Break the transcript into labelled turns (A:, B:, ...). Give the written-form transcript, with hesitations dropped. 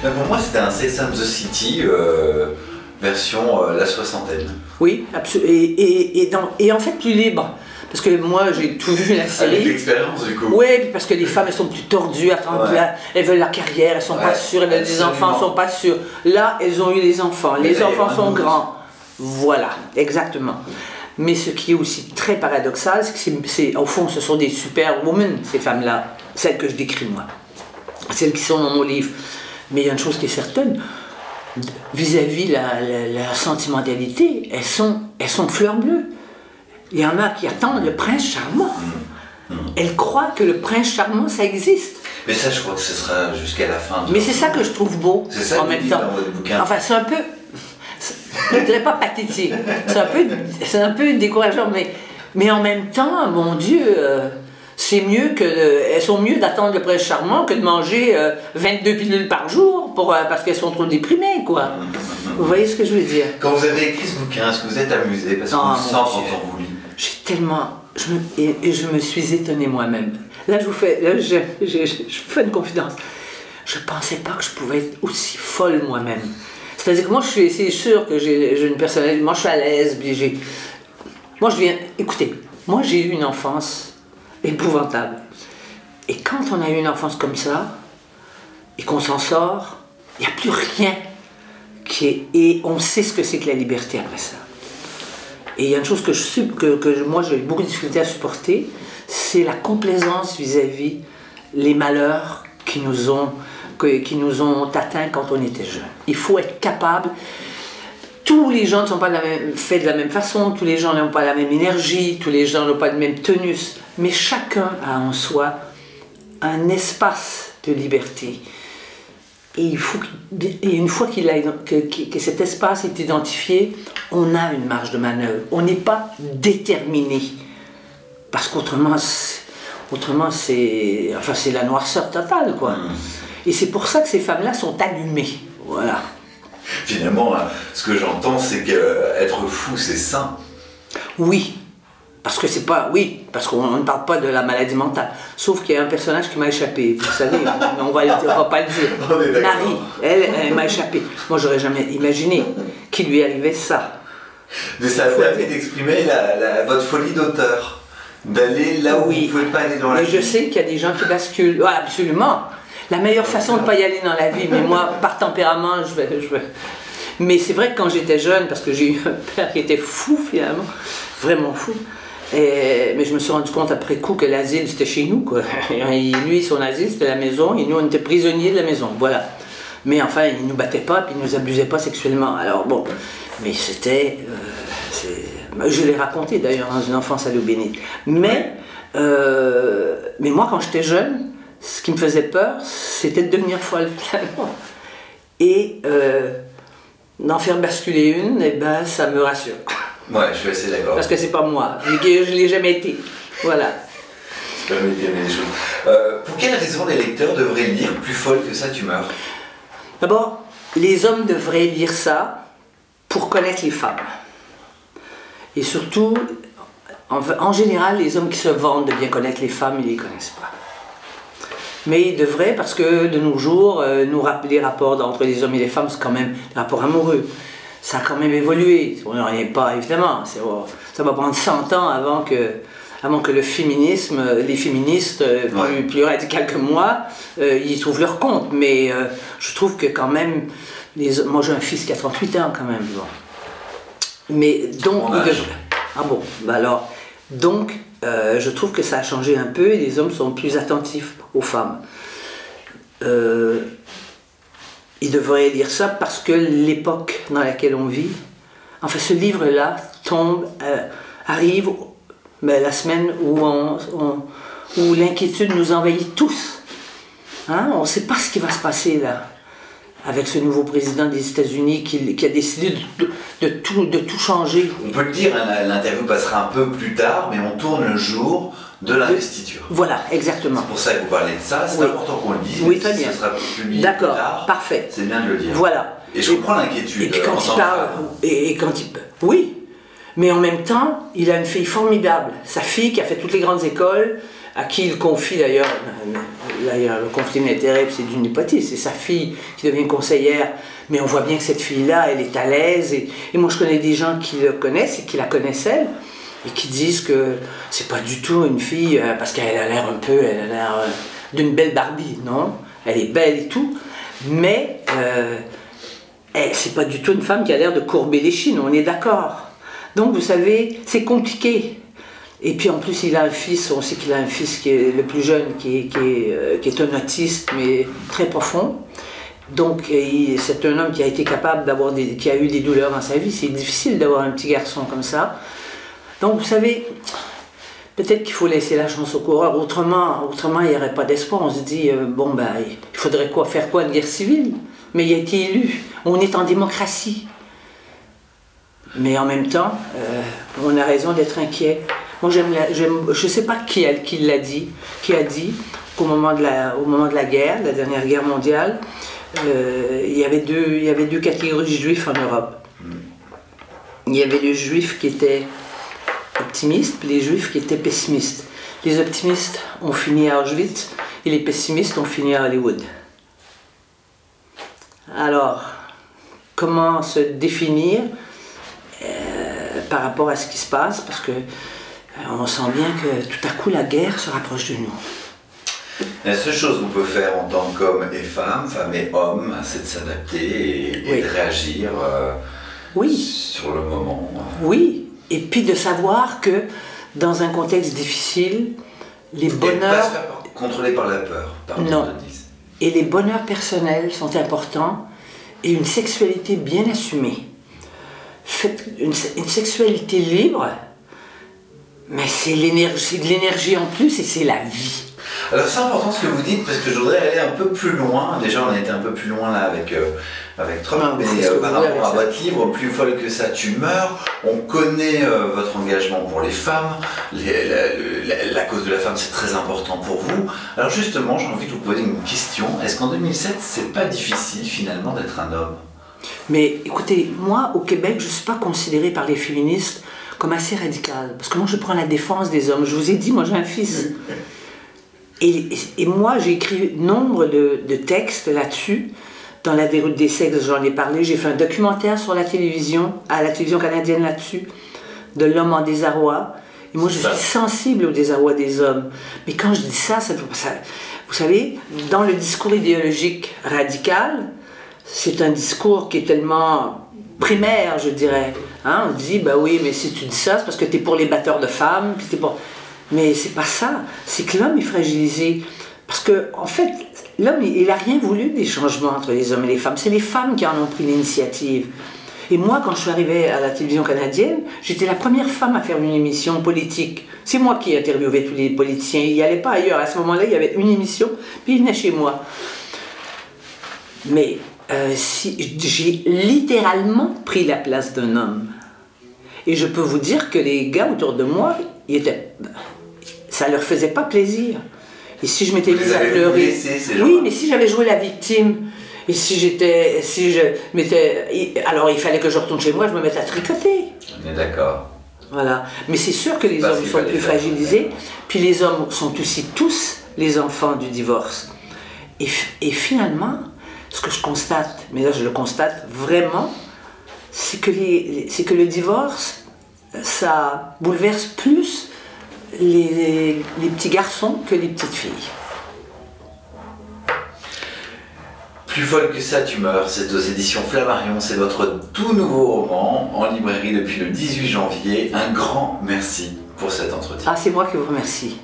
A: Mais pour moi, c'était un Sex and the City version la soixantaine.
B: Oui, absolument. Et en fait, plus libre. Parce que moi, j'ai tout vu la série.
A: Avec l'expérience, du coup.
B: Oui, parce que les femmes, elles sont plus tordues, elles veulent la carrière, elles sont pas sûres, elles veulent des enfants, elles sont pas sûres. Là, elles ont eu des enfants, les enfants sont grands. Voilà, exactement. Mais ce qui est aussi très paradoxal, c'est que au fond, ce sont des superwomen, ces femmes-là, celles que je décris moi, celles qui sont dans mon livre. Mais il y a une chose qui est certaine, vis-à-vis la sentimentalité, elles sont fleurs bleues. Il y en a qui attendent le prince charmant. Elles croient que le prince charmant, ça existe.
A: Mais ça, je crois que ce sera jusqu'à la fin.
B: Mais c'est ça que je trouve beau,
A: c'est ça
B: en même temps.
A: dans votre bouquin.
B: Enfin, c'est un peu... Je ne dirais pas pathétique. C'est un peu décourageant, mais en même temps, mon Dieu, c'est mieux que... elles sont mieux d'attendre le prince charmant que de manger 22 pilules par jour parce qu'elles sont trop déprimées, quoi. Vous voyez ce que je veux dire?
A: Quand vous avez écrit ce bouquin, est-ce que vous êtes amusé? Parce qu'on le sent quand on vous lit.
B: J'ai tellement... je me suis étonnée moi-même. Là, je fais une confidence. Je ne pensais pas que je pouvais être aussi folle moi-même. C'est-à-dire que moi, c'est sûr que j'ai une personnalité. Moi, je suis à l'aise. Moi, écoutez, moi, j'ai eu une enfance épouvantable. Et quand on a eu une enfance comme ça, et qu'on s'en sort, il n'y a plus rien et on sait ce que c'est que la liberté après ça. Et il y a une chose que moi j'ai eu beaucoup de difficulté à supporter, c'est la complaisance vis-à-vis les malheurs qui nous ont atteints quand on était jeune. Il faut être capable. Tous les gens ne sont pas faits de la même façon, tous les gens n'ont pas la même énergie, tous les gens n'ont pas le même tonus, mais chacun a en soi un espace de liberté. Et une fois que cet espace est identifié, on a une marge de manœuvre. On n'est pas déterminé. Parce qu'autrement, c'est la noirceur totale, quoi. Et c'est pour ça que ces femmes-là sont allumées. Voilà.
A: Finalement, ce que j'entends, c'est qu'être fou, c'est sain.
B: Oui. Parce que c'est pas... Oui, parce qu'on ne parle pas de la maladie mentale. Sauf qu'il y a un personnage qui m'a échappé, vous savez, mais on va pas le dire. Marie, elle m'a échappé. Moi, j'aurais jamais imaginé qu'il lui arrivait ça.
A: Mais ça permet d'exprimer votre folie d'auteur. D'aller là où vous ne pouvez pas aller dans la vie.
B: Mais je sais qu'il y a des gens qui basculent. Ouais, absolument. La meilleure façon de ne pas y aller dans la vie, mais moi, par tempérament, je vais... Mais c'est vrai que quand j'étais jeune, parce que j'ai eu un père qui était fou, finalement, vraiment fou, mais je me suis rendu compte après coup que l'asile c'était chez nous, quoi. Et lui, son asile c'était la maison, et nous on était prisonniers de la maison, voilà. Mais enfin, il ne nous battait pas, puis il ne nous abusait pas sexuellement. Alors bon, mais c'était... je l'ai raconté d'ailleurs dans une enfance à l'eau bénite. Mais moi quand j'étais jeune, ce qui me faisait peur, c'était de devenir folle, finalement. Et d'en faire basculer une, et ben ça me rassure.
A: Ouais, je suis assez d'accord.
B: Parce que c'est pas moi, je ne l'ai jamais été. Voilà.
A: C'est pas bien les choses. Pour quelle raison les lecteurs devraient lire Plus folle que ça, tu meurs?
B: D'abord, les hommes devraient lire ça pour connaître les femmes. Et surtout, en général, les hommes qui se vantent de bien connaître les femmes, ils ne les connaissent pas. Mais ils devraient, parce que de nos jours, les rapports entre les hommes et les femmes, c'est quand même des rapports amoureux. Ça a quand même évolué. On n'en est pas, évidemment. Ça va prendre 100 ans avant que le féminisme, les féministes plus radicales que moi, ils trouvent leur compte. Mais je trouve que quand même, moi j'ai un fils qui a 38 ans quand même. Bon. Mais donc, ils devraient... Ah bon, bah alors, donc, je trouve que ça a changé un peu et les hommes sont plus attentifs aux femmes. Ils devraient lire ça parce que l'époque dans laquelle on vit, enfin ce livre-là arrive la semaine où l'inquiétude nous envahit tous. Hein? On ne sait pas ce qui va se passer là, avec ce nouveau président des États-Unis qui a décidé de tout changer.
A: On peut le dire, l'interview passera un peu plus tard, mais on tourne le jour de l'investiture.
B: Voilà, exactement.
A: C'est pour ça que vous parlez de ça, c'est important qu'on le dise.
B: Oui, très bien.
A: Ça sera publié plus tard.
B: D'accord, parfait.
A: C'est bien de le dire.
B: Voilà.
A: Et je comprends l'inquiétude.
B: Et puis quand il parle, oui, mais en même temps, il a une fille formidable. Sa fille qui a fait toutes les grandes écoles, à qui il confie d'ailleurs, le conflit d'intérêt, c'est d'une hypothèse, c'est sa fille qui devient conseillère, mais on voit bien que cette fille-là, elle est à l'aise, et moi je connais des gens qui le connaissent et qui la connaissent elle, et qui disent que c'est pas du tout une fille, parce qu'elle a l'air elle a l'air d'une belle Barbie, non? Elle est belle et tout, mais c'est pas du tout une femme qui a l'air de courber les chines, on est d'accord. Donc vous savez, c'est compliqué. Et puis en plus, il a un fils, on sait qu'il a un fils qui est le plus jeune, qui est un autiste, mais très profond. Donc c'est un homme qui a été capable d'avoir qui a eu des douleurs dans sa vie. C'est difficile d'avoir un petit garçon comme ça. Donc vous savez, peut-être qu'il faut laisser la chance au coureur. Autrement il n'y aurait pas d'espoir. On se dit, bon ben, il faudrait faire quoi, une guerre civile? Mais il a été élu. On est en démocratie. Mais en même temps, on a raison d'être inquiet. Moi, je ne sais pas qui l'a dit, qui a dit qu'au moment de la guerre, la dernière guerre mondiale, il y avait deux catégories de juifs en Europe. Il y avait les juifs qui étaient optimistes, puis les juifs qui étaient pessimistes. Les optimistes ont fini à Auschwitz et les pessimistes ont fini à Hollywood. Alors, comment se définir par rapport à ce qui se passe? Parce que on sent bien que tout à coup la guerre se rapproche de nous.
A: La seule chose qu'on peut faire en tant qu'homme et femme et homme, c'est de s'adapter et de réagir sur le moment.
B: Oui, et puis de savoir que dans un contexte difficile, les bonheurs...
A: Et pas se faire contrôler par la peur,
B: non. Et les bonheurs personnels sont importants, et une sexualité bien assumée. Une sexualité libre, mais c'est de l'énergie en plus et c'est la vie.
A: Alors c'est important ce que vous dites parce que je voudrais aller un peu plus loin. Déjà on a été un peu plus loin là avec Trump, mais par rapport à votre livre, Plus folle que ça tu meurs, on connaît votre engagement pour les femmes, la cause de la femme c'est très important pour vous. Alors justement j'ai envie de vous poser une question, est-ce qu'en 2007 c'est pas difficile finalement d'être un homme?
B: Mais écoutez, moi au Québec je ne suis pas considérée par les féministes comme assez radicale, parce que moi je prends la défense des hommes. Je vous ai dit, moi j'ai un fils. Et moi j'ai écrit nombre de textes là-dessus, dans la déroute des sexes, j'en ai parlé, j'ai fait un documentaire sur la télévision, à la télévision canadienne là-dessus, de l'homme en désarroi. Et moi je suis sensible au désarroi des hommes. Mais quand je dis ça, vous savez, dans le discours idéologique radical, c'est un discours qui est tellement primaire, je dirais. Hein, on dit, bah oui, mais si tu dis ça, c'est parce que tu es pour les batteurs de femmes, puis t'es pour... Mais c'est pas ça, c'est que l'homme est fragilisé. Parce que, en fait, l'homme, il n'a rien voulu des changements entre les hommes et les femmes. C'est les femmes qui en ont pris l'initiative. Et moi, quand je suis arrivée à la télévision canadienne, j'étais la première femme à faire une émission politique. C'est moi qui interviewais tous les politiciens. Il n'y allait pas ailleurs. À ce moment-là, il y avait une émission, puis ils venaient chez moi. Mais j'ai littéralement pris la place d'un homme. Et je peux vous dire que les gars autour de moi, ça leur faisait pas plaisir. Et si je m'étais mise à pleurer, oui, mais si j'avais joué la victime, et alors il fallait que je retourne chez moi, je me mette à tricoter.
A: On est d'accord.
B: Voilà. Mais c'est sûr que les hommes sont plus fragilisés, puis les hommes sont aussi tous les enfants du divorce. Et finalement, ce que je constate, mais là je le constate vraiment, c'est que le divorce, ça bouleverse plus les petits garçons que les petites filles.
A: Plus folle que ça tu meurs, c'est aux éditions Flammarion, c'est votre tout nouveau roman en librairie depuis le 18 janvier. Un grand merci pour cet entretien.
B: Ah, c'est moi qui vous remercie.